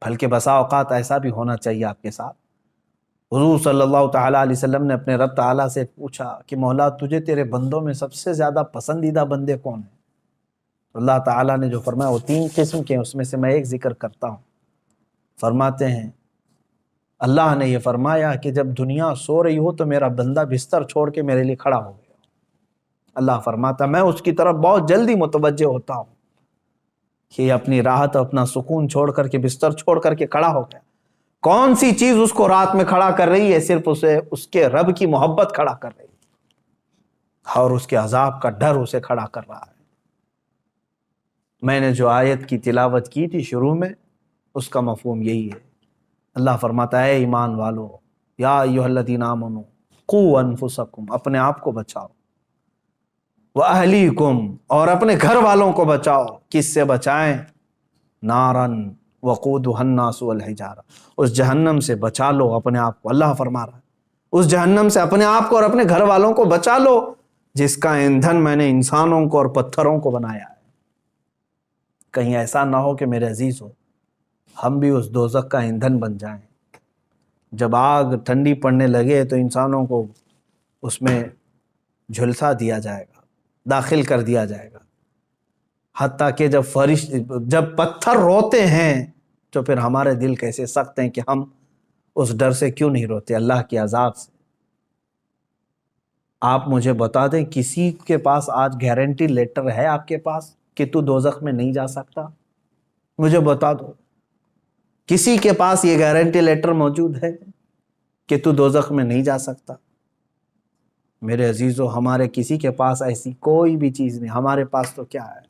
بلکہ بسا اوقات ایسا بھی ہونا چاہیے آپ کے ساتھ۔ حضور صلی اللہ تعالیٰ علیہ وسلم نے اپنے رب تعالیٰ سے پوچھا کہ مولا تجھے تیرے بندوں میں سب سے زیادہ پسندیدہ بندے کون ہیں؟ اللہ تعالیٰ نے جو فرمایا وہ 3 قسم کے ہیں، اس میں سے میں ایک ذکر کرتا ہوں۔ فرماتے ہیں اللہ نے یہ فرمایا کہ جب دنیا سو رہی ہو تو میرا بندہ بستر چھوڑ کے میرے لیے کھڑا ہو گیا، اللہ فرماتا میں اس کی طرف بہت جلدی متوجہ ہوتا ہوں کہ یہ اپنی راحت اپنا سکون چھوڑ کر کے بستر چھوڑ کر کے کھڑا ہو گیا، کون سی چیز اس کو رات میں کھڑا کر رہی ہے؟ صرف اسے اس کے رب کی محبت کھڑا کر رہی ہے اور اس کے عذاب کا ڈر اسے کھڑا کر رہا ہے۔ میں نے جو آیت کی تلاوت کی تھی شروع میں، اس کا مفہوم یہی ہے۔ اللہ فرماتا ہے ایمان والو، یا ایھا الذین آمنوا قوا انفسکم، اپنے آپ کو بچاؤ، واہلیکم، اور اپنے گھر والوں کو بچاؤ۔ کس سے بچائیں؟ نارن وقودھا الناس والحجارہ، اس جہنم سے بچا لو اپنے آپ کو۔ اللہ فرما رہا ہے اس جہنم سے اپنے آپ کو اور اپنے گھر والوں کو بچا لو، جس کا ایندھن میں نے انسانوں کو اور پتھروں کو بنایا ہے۔ کہیں ایسا نہ ہو کہ میرے عزیز ہو ہم بھی اس دوزخ کا ایندھن بن جائیں۔ جب آگ ٹھنڈی پڑنے لگے تو انسانوں کو اس میں جھلسا دیا جائے گا، داخل کر دیا جائے گا، حتیٰ کہ جب پتھر روتے ہیں تو پھر ہمارے دل کیسے سخت ہیں کہ ہم اس ڈر سے کیوں نہیں روتے، اللہ کے عذاب سے۔ آپ مجھے بتا دیں کسی کے پاس آج گارنٹی لیٹر ہے آپ کے پاس کہ تو دوزخ میں نہیں جا سکتا؟ مجھے بتا دو، کسی کے پاس یہ گارنٹی لیٹر موجود ہے کہ تو دوزخ میں نہیں جا سکتا؟ میرے عزیزو، ہمارے کسی کے پاس ایسی کوئی بھی چیز نہیں۔ ہمارے پاس تو کیا ہے؟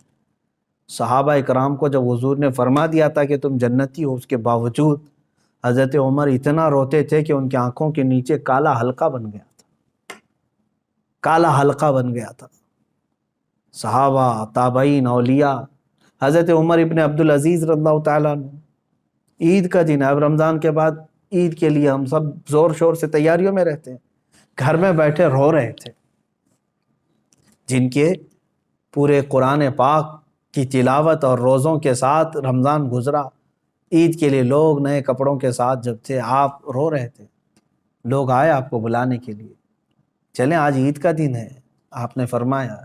صحابہ کرام کو جب حضور نے فرما دیا تھا کہ تم جنتی ہو، اس کے باوجود حضرت عمر اتنا روتے تھے کہ ان کی آنکھوں کے نیچے کالا حلقہ بن گیا تھا، کالا حلقہ بن گیا تھا۔ صحابہ، تابعین، اولیاء، حضرت عمر ابن عبدالعزیز رضی اللہ تعالیٰ عنہ، عید کا دن ہے، اب رمضان کے بعد عید کے لیے ہم سب زور شور سے تیاریوں میں رہتے ہیں، گھر میں بیٹھے رو رہے تھے۔ جن کے پورے قرآن پاک کی تلاوت اور روزوں کے ساتھ رمضان گزرا، عید کے لیے لوگ نئے کپڑوں کے ساتھ جب تھے، آپ رو رہے تھے، لوگ آئے آپ کو بلانے کے لیے، چلیں آج عید کا دن ہے۔ آپ نے فرمایا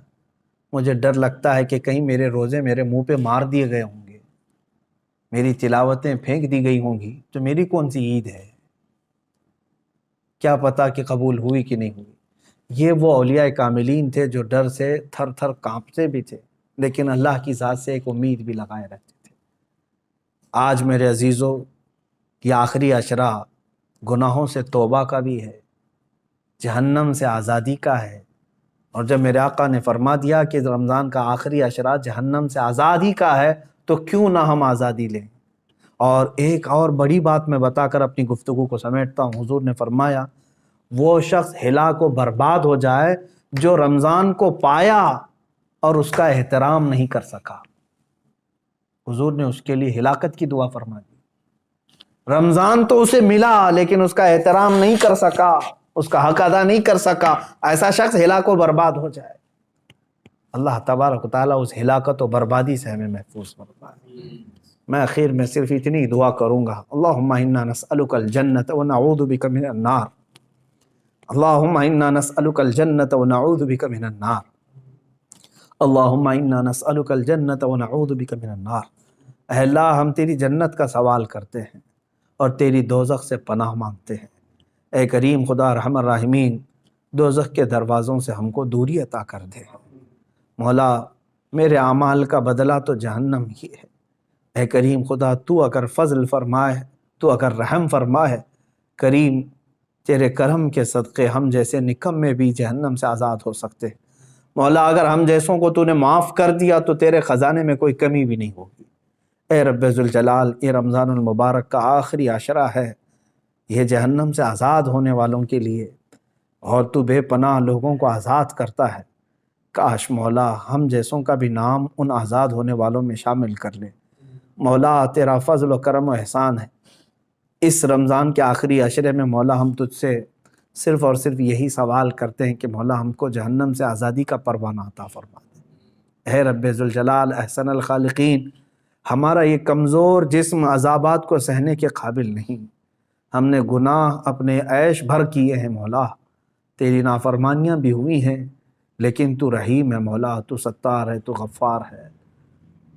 مجھے ڈر لگتا ہے کہ کہیں میرے روزے میرے منہ پہ مار دیے گئے ہوں گے، میری تلاوتیں پھینک دی گئی ہوں گی، تو میری کون سی عید ہے؟ کیا پتا کہ قبول ہوئی کہ نہیں ہوئی۔ یہ وہ اولیاء کاملین تھے جو ڈر سے تھر تھر کانپتے بھی تھے، لیکن اللہ کی ذات سے ایک امید بھی لگائے رہتے تھے۔ آج میرے عزیزو، یہ آخری عشرہ گناہوں سے توبہ کا بھی ہے، جہنم سے آزادی کا ہے، اور جب میرے آقا نے فرما دیا کہ رمضان کا آخری عشرہ جہنم سے آزادی کا ہے تو کیوں نہ ہم آزادی لیں۔ اور ایک اور بڑی بات میں بتا کر اپنی گفتگو کو سمیٹتا ہوں۔ حضور نے فرمایا وہ شخص ہلاک و برباد ہو جائے جو رمضان کو پایا اور اس کا احترام نہیں کر سکا۔ حضور نے اس کے لیے ہلاکت کی دعا فرما دی۔ رمضان تو اسے ملا لیکن اس کا احترام نہیں کر سکا، اس کا حق ادا نہیں کر سکا، ایسا شخص ہلاک و برباد ہو جائے۔ اللہ تبارک و تعالیٰ اس ہلاکت و بربادی سے ہمیں محفوظ فرمائے۔ میں اخیر میں صرف اتنی دعا کروں گا، اللہم انا نسألک الجنۃ ونعوذ بک من النار، اللہم انا نسألک الجنۃ ونعوذ بک من النار، اللہم انا نسألک الجنۃ ونعوذ بک من النار۔ اے اللہ، ہم تیری جنت کا سوال کرتے ہیں اور تیری دوزخ سے پناہ مانگتے ہیں۔ اے کریم خدا ارحم الراحمین، دوزخ کے دروازوں سے ہم کو دوری عطا کر دے۔ مولا، میرے اعمال کا بدلہ تو جہنم ہی ہے۔ اے کریم خدا، تو اگر فضل فرمائے، تو اگر رحم فرمائے، کریم تیرے کرم کے صدقے ہم جیسے نکمے بھی جہنم سے آزاد ہو سکتے ہیں۔ مولا، اگر ہم جیسوں کو تو نے معاف کر دیا تو تیرے خزانے میں کوئی کمی بھی نہیں ہوگی۔ اے رب ذوالجلال، یہ رمضان المبارک کا آخری عشرہ ہے، یہ جہنم سے آزاد ہونے والوں کے لیے، اور تو بے پناہ لوگوں کو آزاد کرتا ہے۔ کاش مولا ہم جیسوں کا بھی نام ان آزاد ہونے والوں میں شامل کر لے۔ مولا، تیرا فضل و کرم و احسان ہے۔ اس رمضان کے آخری عشرے میں مولا ہم تجھ سے صرف اور صرف یہی سوال کرتے ہیں کہ مولا ہم کو جہنم سے آزادی کا پروانہ عطا فرما دے۔ اے رب ذوالجلال احسن الخالقین، ہمارا یہ کمزور جسم عذابات کو سہنے کے قابل نہیں، ہم نے گناہ اپنے عیش بھر کیے ہیں مولا، تیری نافرمانیاں بھی ہوئی ہیں، لیکن تو رحیم ہے مولا، تو ستار ہے، تو غفار ہے،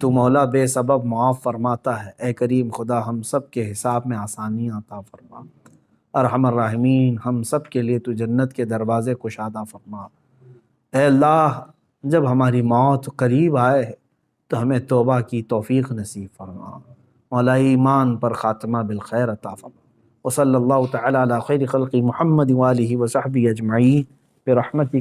تو مولا بے سبب معاف فرماتا ہے۔ اے کریم خدا، ہم سب کے حساب میں آسانیاں عطا فرما۔ ارحم الراحمین، ہم سب کے لیے تو جنت کے دروازے کشادہ فرما۔ اے اللہ، جب ہماری موت قریب آئے تو ہمیں توبہ کی توفیق نصیب فرما۔ مولا، ایمان پر خاتمہ بالخیر عطا فرما۔ وصلی اللہ تعالی علی خیر خلق محمد وآلہ وصحبہ اجمعین برحمتک